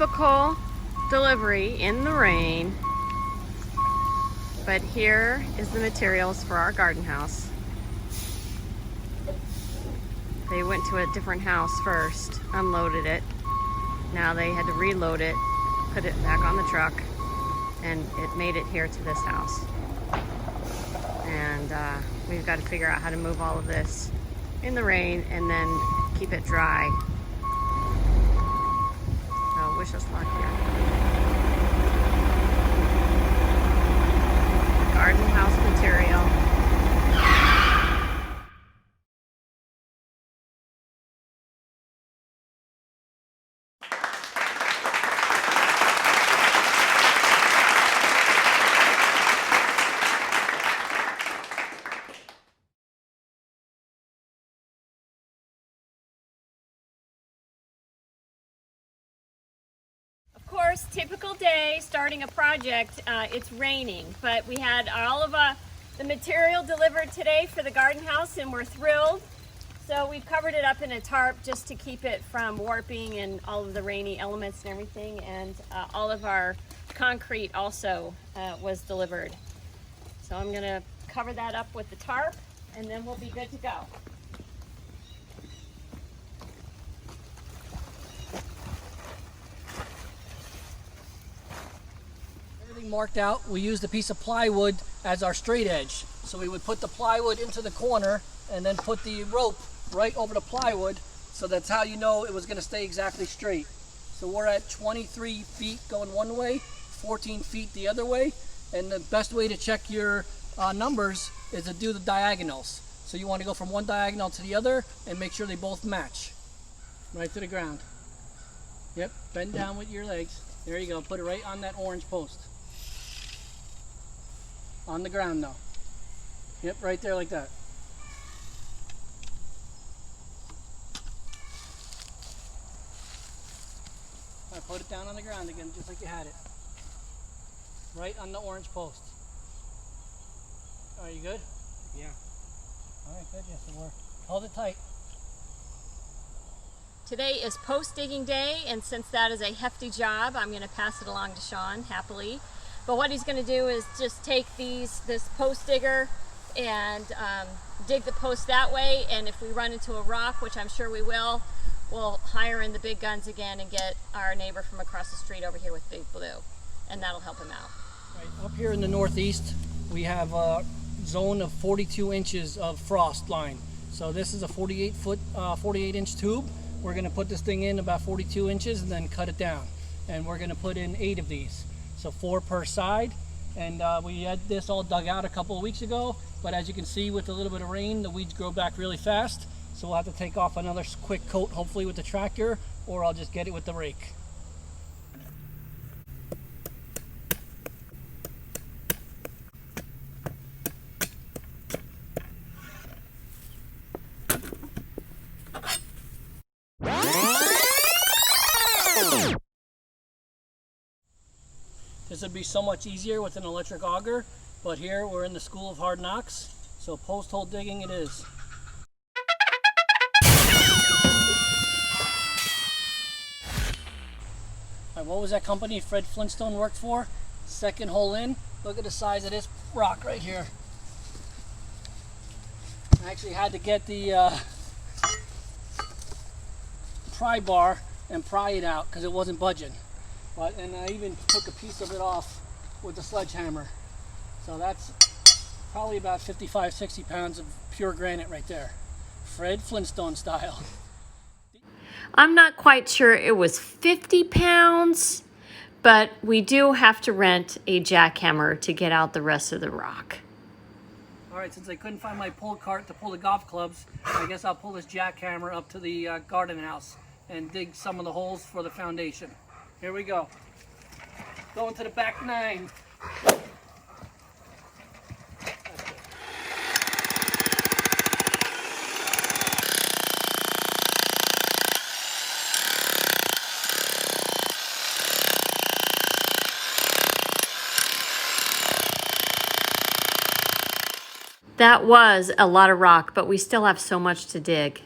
typical delivery in the rain. But here is the materials for our garden house. They went to a different house first, unloaded it. Now they had to reload it, put it back on the truck, and it made it here to this house. And we've got to figure out how to move all of this in the rain and then keep it dry. So wish us luck here. Garden house material. Of course, typical day starting a project, it's raining, but we had all of the material delivered today for the garden house and we're thrilled. So we've covered it up in a tarp just to keep it from warping and all of the rainy elements and everything, and all of our concrete also was delivered. So I'm going to cover that up with the tarp and then we'll be good to go. Marked out, we used a piece of plywood as our straight edge. So we would put the plywood into the corner and then put the rope right over the plywood, so that's how you know it was going to stay exactly straight. So we're at 23 feet going one way, 14 feet the other way, and the best way to check your numbers is to do the diagonals. So you want to go from one diagonal to the other and make sure they both match right to the ground. Yep, bend down with your legs. There you go, put it right on that orange post. On the ground though. Yep, right there like that. I put it down on the ground again, just like you had it. Right on the orange post. Are you good? Yeah. Alright, good, yes it worked. Hold it tight. Today is post digging day, and since that is a hefty job, I'm going to pass it along to Sean happily. But what he's going to do is just take this post digger and dig the post that way, and if we run into a rock, which I'm sure we will, we'll hire in the big guns again and get our neighbor from across the street over here with Big Blue, and that'll help him out. Right, up here in the northeast, we have a zone of 42 inches of frost line. So this is a 48 inch tube. We're going to put this thing in about 42 inches and then cut it down. And we're going to put in 8 of these. So 4 per side. And we had this all dug out a couple of weeks ago. But as you can see, with a little bit of rain, the weeds grow back really fast. So we'll have to take off another quick coat, hopefully with the tractor, or I'll just get it with the rake. This would be so much easier with an electric auger, but here we're in the school of hard knocks, so post hole digging it is. All right, what was that company Fred Flintstone worked for? Second hole in. Look at the size of this rock right here. I actually had to get the pry bar and pry it out because it wasn't budging. And I even took a piece of it off with the sledgehammer. So that's probably about 55, 60 pounds of pure granite right there. Fred Flintstone style. I'm not quite sure it was 50 pounds, but we do have to rent a jackhammer to get out the rest of the rock. All right, since I couldn't find my pull cart to pull the golf clubs, I guess I'll pull this jackhammer up to the garden house and dig some of the holes for the foundation. Here we go. Going to the back 9. That was a lot of rock, but we still have so much to dig.